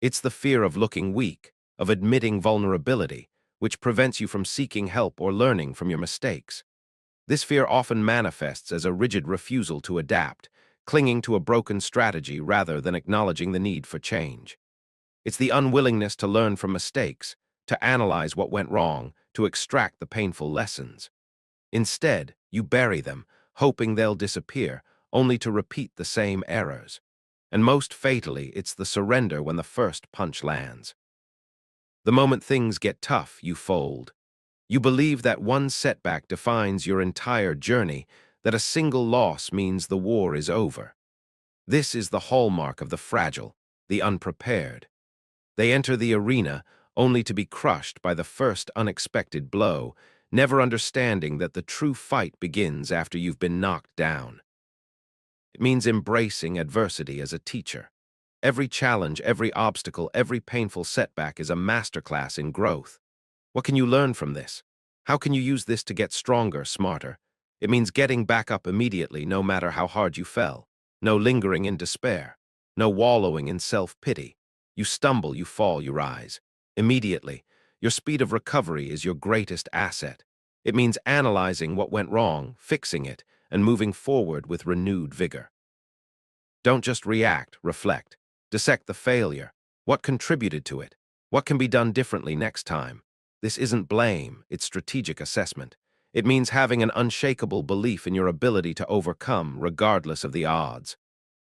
[SPEAKER 1] It's the fear of looking weak, of admitting vulnerability, which prevents you from seeking help or learning from your mistakes. This fear often manifests as a rigid refusal to adapt, clinging to a broken strategy rather than acknowledging the need for change. It's the unwillingness to learn from mistakes, to analyze what went wrong, to extract the painful lessons. Instead, you bury them, hoping they'll disappear, only to repeat the same errors. And most fatally, it's the surrender when the first punch lands. The moment things get tough, you fold. You believe that one setback defines your entire journey, that a single loss means the war is over. This is the hallmark of the fragile, the unprepared. They enter the arena only to be crushed by the first unexpected blow, never understanding that the true fight begins after you've been knocked down. It means embracing adversity as a teacher. Every challenge, every obstacle, every painful setback is a masterclass in growth. What can you learn from this? How can you use this to get stronger, smarter? It means getting back up immediately no matter how hard you fell. No lingering in despair. No wallowing in self-pity. You stumble, you fall, you rise. Immediately. Your speed of recovery is your greatest asset. It means analyzing what went wrong, fixing it, and moving forward with renewed vigor. Don't just react, reflect. Dissect the failure. What contributed to it? What can be done differently next time? This isn't blame, it's strategic assessment. It means having an unshakable belief in your ability to overcome, regardless of the odds.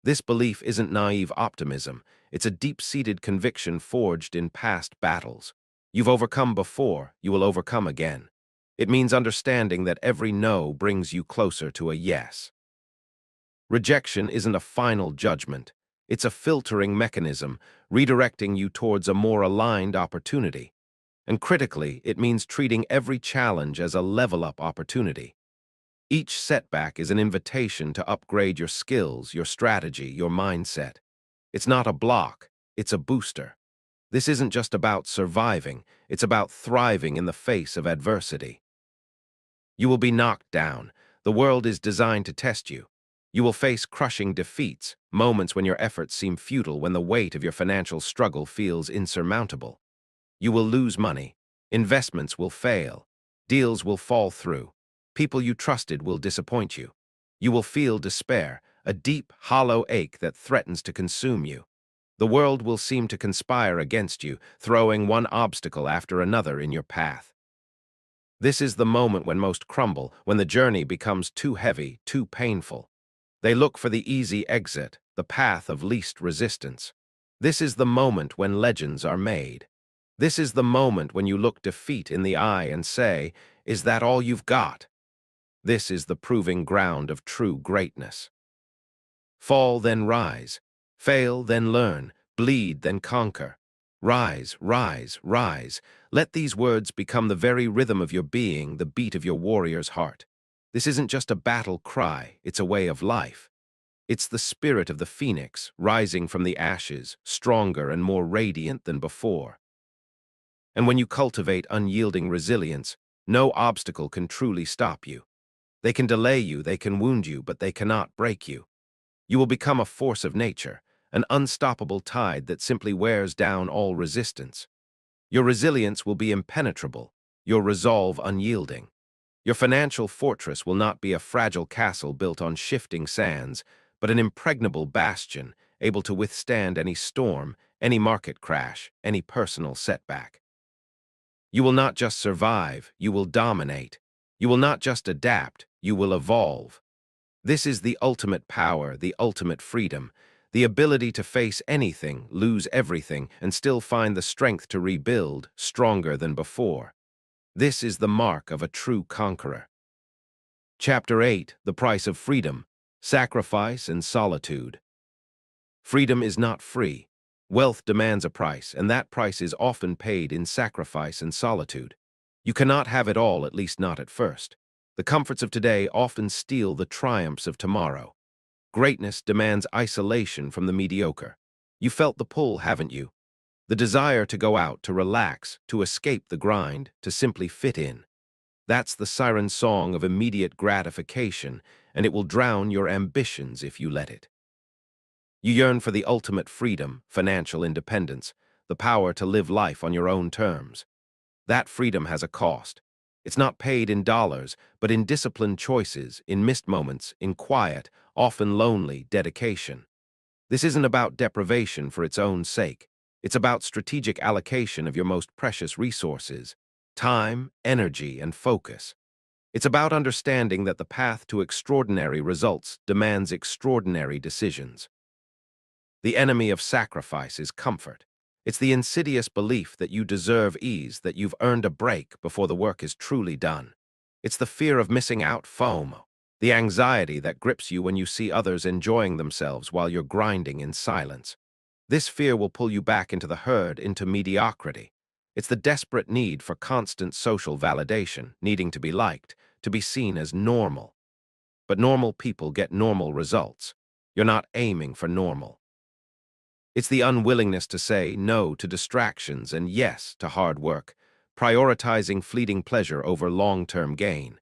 [SPEAKER 1] This belief isn't naive optimism, it's a deep-seated conviction forged in past battles. You've overcome before, you will overcome again. It means understanding that every no brings you closer to a yes. Rejection isn't a final judgment. It's a filtering mechanism, redirecting you towards a more aligned opportunity. And critically, it means treating every challenge as a level-up opportunity. Each setback is an invitation to upgrade your skills, your strategy, your mindset. It's not a block, it's a booster. This isn't just about surviving, it's about thriving in the face of adversity. You will be knocked down. The world is designed to test you. You will face crushing defeats, moments when your efforts seem futile, when the weight of your financial struggle feels insurmountable. You will lose money. Investments will fail. Deals will fall through. People you trusted will disappoint you. You will feel despair, a deep, hollow ache that threatens to consume you. The world will seem to conspire against you, throwing one obstacle after another in your path. This is the moment when most crumble, when the journey becomes too heavy, too painful. They look for the easy exit, the path of least resistance. This is the moment when legends are made. This is the moment when you look defeat in the eye and say, "Is that all you've got?" This is the proving ground of true greatness. Fall, then rise. Fail, then learn. Bleed, then conquer. Rise, rise, rise. Let these words become the very rhythm of your being, the beat of your warrior's heart. This isn't just a battle cry, it's a way of life. It's the spirit of the phoenix, rising from the ashes, stronger and more radiant than before. And when you cultivate unyielding resilience, no obstacle can truly stop you. They can delay you, they can wound you, but they cannot break you. You will become a force of nature, an unstoppable tide that simply wears down all resistance. Your resilience will be impenetrable, your resolve unyielding. Your financial fortress will not be a fragile castle built on shifting sands, but an impregnable bastion able to withstand any storm, any market crash, any personal setback. You will not just survive, you will dominate. You will not just adapt, you will evolve. This is the ultimate power, the ultimate freedom, the ability to face anything, lose everything, and still find the strength to rebuild, stronger than before. This is the mark of a true conqueror. Chapter 8, The Price of Freedom, Sacrifice and Solitude. Freedom is not free. Wealth demands a price, and that price is often paid in sacrifice and solitude. You cannot have it all, at least not at first. The comforts of today often steal the triumphs of tomorrow. Greatness demands isolation from the mediocre. You felt the pull, haven't you? The desire to go out, to relax, to escape the grind, to simply fit in. That's the siren song of immediate gratification, and it will drown your ambitions if you let it. You yearn for the ultimate freedom, financial independence, the power to live life on your own terms. That freedom has a cost. It's not paid in dollars, but in disciplined choices, in missed moments, in quiet, often lonely dedication. This isn't about deprivation for its own sake. It's about strategic allocation of your most precious resources, time, energy, and focus. It's about understanding that the path to extraordinary results demands extraordinary decisions. The enemy of sacrifice is comfort. It's the insidious belief that you deserve ease, that you've earned a break before the work is truly done. It's the fear of missing out, FOMO, the anxiety that grips you when you see others enjoying themselves while you're grinding in silence. This fear will pull you back into the herd, into mediocrity. It's the desperate need for constant social validation, needing to be liked, to be seen as normal. But normal people get normal results. You're not aiming for normal. It's the unwillingness to say no to distractions and yes to hard work, prioritizing fleeting pleasure over long-term gain.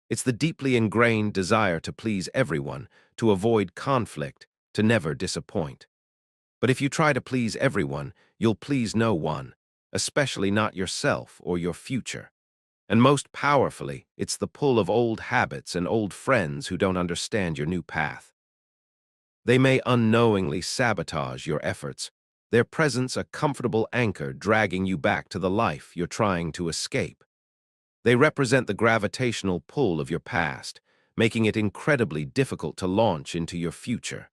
[SPEAKER 1] It's the deeply ingrained desire to please everyone, to avoid conflict, to never disappoint. But if you try to please everyone, you'll please no one, especially not yourself or your future. And most powerfully, it's the pull of old habits and old friends who don't understand your new path. They may unknowingly sabotage your efforts, their presence a comfortable anchor dragging you back to the life you're trying to escape. They represent the gravitational pull of your past, making it incredibly difficult to launch into your future.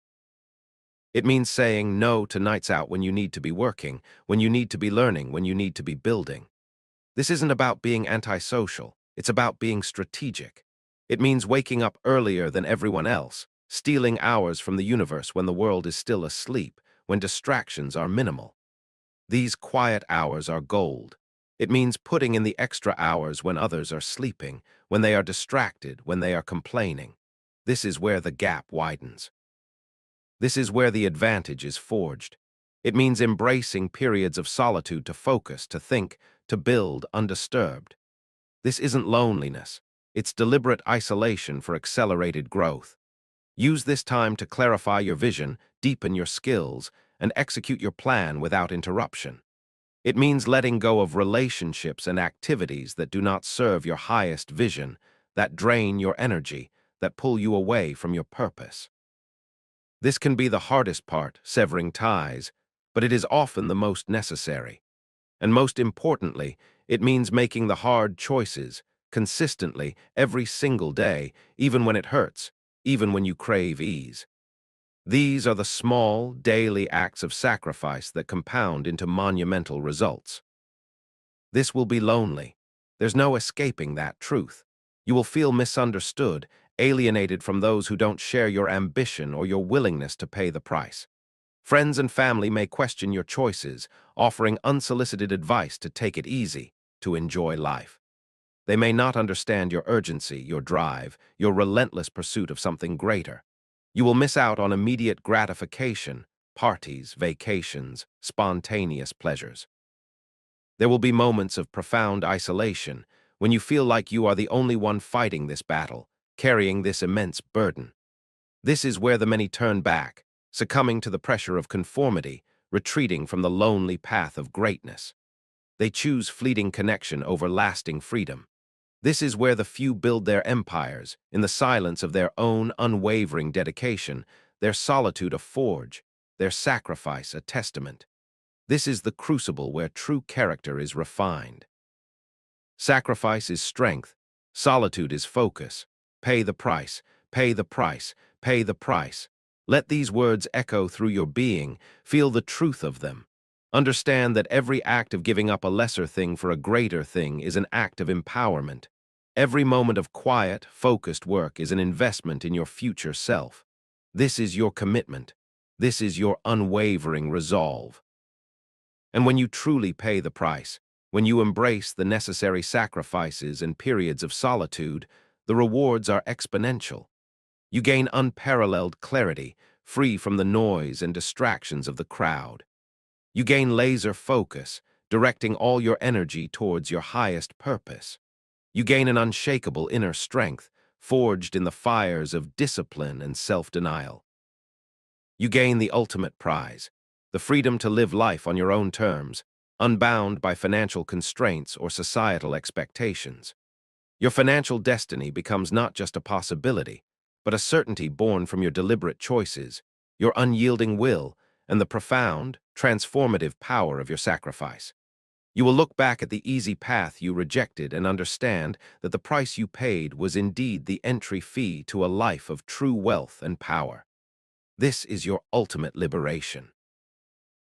[SPEAKER 1] It means saying no to nights out when you need to be working, when you need to be learning, when you need to be building. This isn't about being antisocial, it's about being strategic. It means waking up earlier than everyone else, stealing hours from the universe when the world is still asleep, when distractions are minimal. These quiet hours are gold. It means putting in the extra hours when others are sleeping, when they are distracted, when they are complaining. This is where the gap widens. This is where the advantage is forged. It means embracing periods of solitude to focus, to think, to build undisturbed. This isn't loneliness. It's deliberate isolation for accelerated growth. Use this time to clarify your vision, deepen your skills, and execute your plan without interruption. It means letting go of relationships and activities that do not serve your highest vision, that drain your energy, that pull you away from your purpose. This can be the hardest part, severing ties, but it is often the most necessary. And most importantly, it means making the hard choices, consistently, every single day, even when it hurts, even when you crave ease. These are the small, daily acts of sacrifice that compound into monumental results. This will be lonely. There's no escaping that truth. You will feel misunderstood, alienated from those who don't share your ambition or your willingness to pay the price. Friends and family may question your choices, offering unsolicited advice to take it easy, to enjoy life. They may not understand your urgency, your drive, your relentless pursuit of something greater. You will miss out on immediate gratification, parties, vacations, spontaneous pleasures. There will be moments of profound isolation when you feel like you are the only one fighting this battle, carrying this immense burden. This is where the many turn back, succumbing to the pressure of conformity, retreating from the lonely path of greatness. They choose fleeting connection over lasting freedom. This is where the few build their empires, in the silence of their own unwavering dedication, their solitude a forge, their sacrifice a testament. This is the crucible where true character is refined. Sacrifice is strength, solitude is focus. Pay the price, pay the price, pay the price. Let these words echo through your being, feel the truth of them. Understand that every act of giving up a lesser thing for a greater thing is an act of empowerment. Every moment of quiet, focused work is an investment in your future self. This is your commitment. This is your unwavering resolve. And when you truly pay the price, when you embrace the necessary sacrifices and periods of solitude, the rewards are exponential. You gain unparalleled clarity, free from the noise and distractions of the crowd. You gain laser focus, directing all your energy towards your highest purpose. You gain an unshakable inner strength, forged in the fires of discipline and self-denial. You gain the ultimate prize, the freedom to live life on your own terms, unbound by financial constraints or societal expectations. Your financial destiny becomes not just a possibility, but a certainty born from your deliberate choices, your unyielding will, and the profound, transformative power of your sacrifice. You will look back at the easy path you rejected and understand that the price you paid was indeed the entry fee to a life of true wealth and power. This is your ultimate liberation.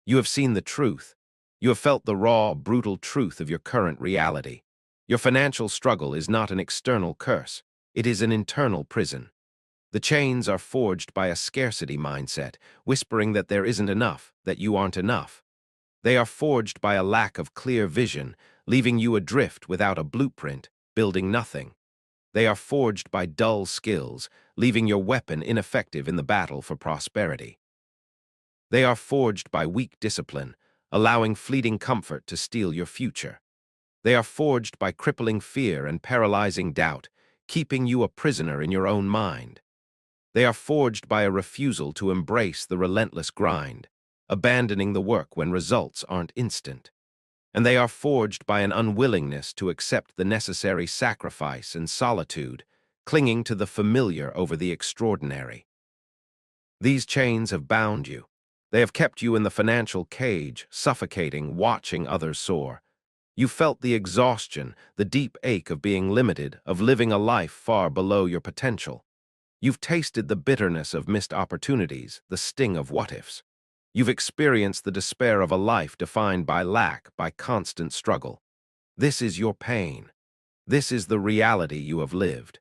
[SPEAKER 1] You have seen the truth. You have felt the raw, brutal truth of your current reality. Your financial struggle is not an external curse. It is an internal prison. The chains are forged by a scarcity mindset, whispering that there isn't enough, that you aren't enough. They are forged by a lack of clear vision, leaving you adrift without a blueprint, building nothing. They are forged by dull skills, leaving your weapon ineffective in the battle for prosperity. They are forged by weak discipline, allowing fleeting comfort to steal your future. They are forged by crippling fear and paralyzing doubt, keeping you a prisoner in your own mind. They are forged by a refusal to embrace the relentless grind, abandoning the work when results aren't instant. And they are forged by an unwillingness to accept the necessary sacrifice and solitude, clinging to the familiar over the extraordinary. These chains have bound you. They have kept you in the financial cage, suffocating, watching others soar. You felt the exhaustion, the deep ache of being limited, of living a life far below your potential. You've tasted the bitterness of missed opportunities, the sting of what-ifs. You've experienced the despair of a life defined by lack, by constant struggle. This is your pain. This is the reality you have lived.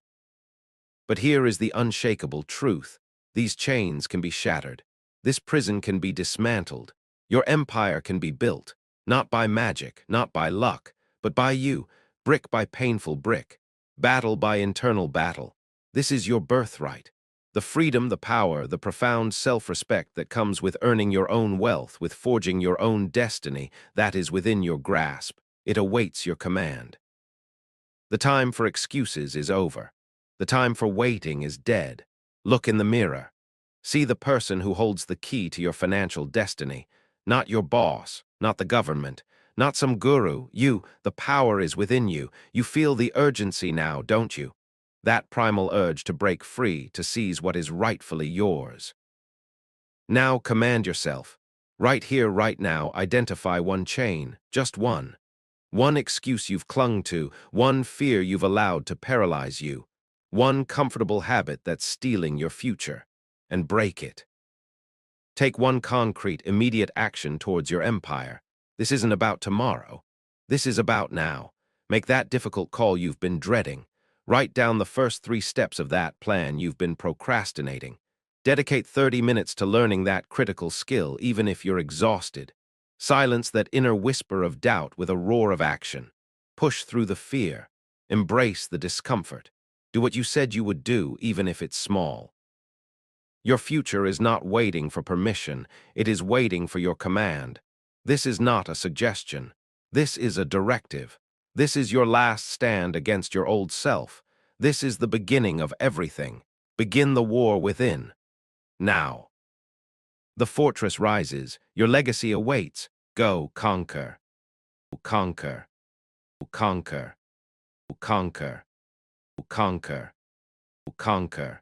[SPEAKER 1] But here is the unshakable truth. These chains can be shattered. This prison can be dismantled. Your empire can be built, not by magic, not by luck, but by you, brick by painful brick, battle by internal battle. This is your birthright. The freedom, the power, the profound self-respect that comes with earning your own wealth, with forging your own destiny, that is within your grasp. It awaits your command. The time for excuses is over. The time for waiting is dead. Look in the mirror. See the person who holds the key to your financial destiny. Not your boss, not the government, not some guru. You, the power is within you. You feel the urgency now, don't you? That primal urge to break free, to seize what is rightfully yours. Now command yourself. Right here, right now, identify one chain, just one. One excuse you've clung to, one fear you've allowed to paralyze you, one comfortable habit that's stealing your future, and break it. Take one concrete, immediate action towards your empire. This isn't about tomorrow. This is about now. Make that difficult call you've been dreading. Write down the first 3 steps of that plan you've been procrastinating. Dedicate 30 minutes to learning that critical skill, even if you're exhausted. Silence that inner whisper of doubt with a roar of action. Push through the fear. Embrace the discomfort. Do what you said you would do, even if it's small. Your future is not waiting for permission, it is waiting for your command. This is not a suggestion. This is a directive. This is your last stand against your old self. This is the beginning of everything. Begin the war within. Now. The fortress rises. Your legacy awaits. Go conquer. conquer, conquer, conquer, conquer, conquer.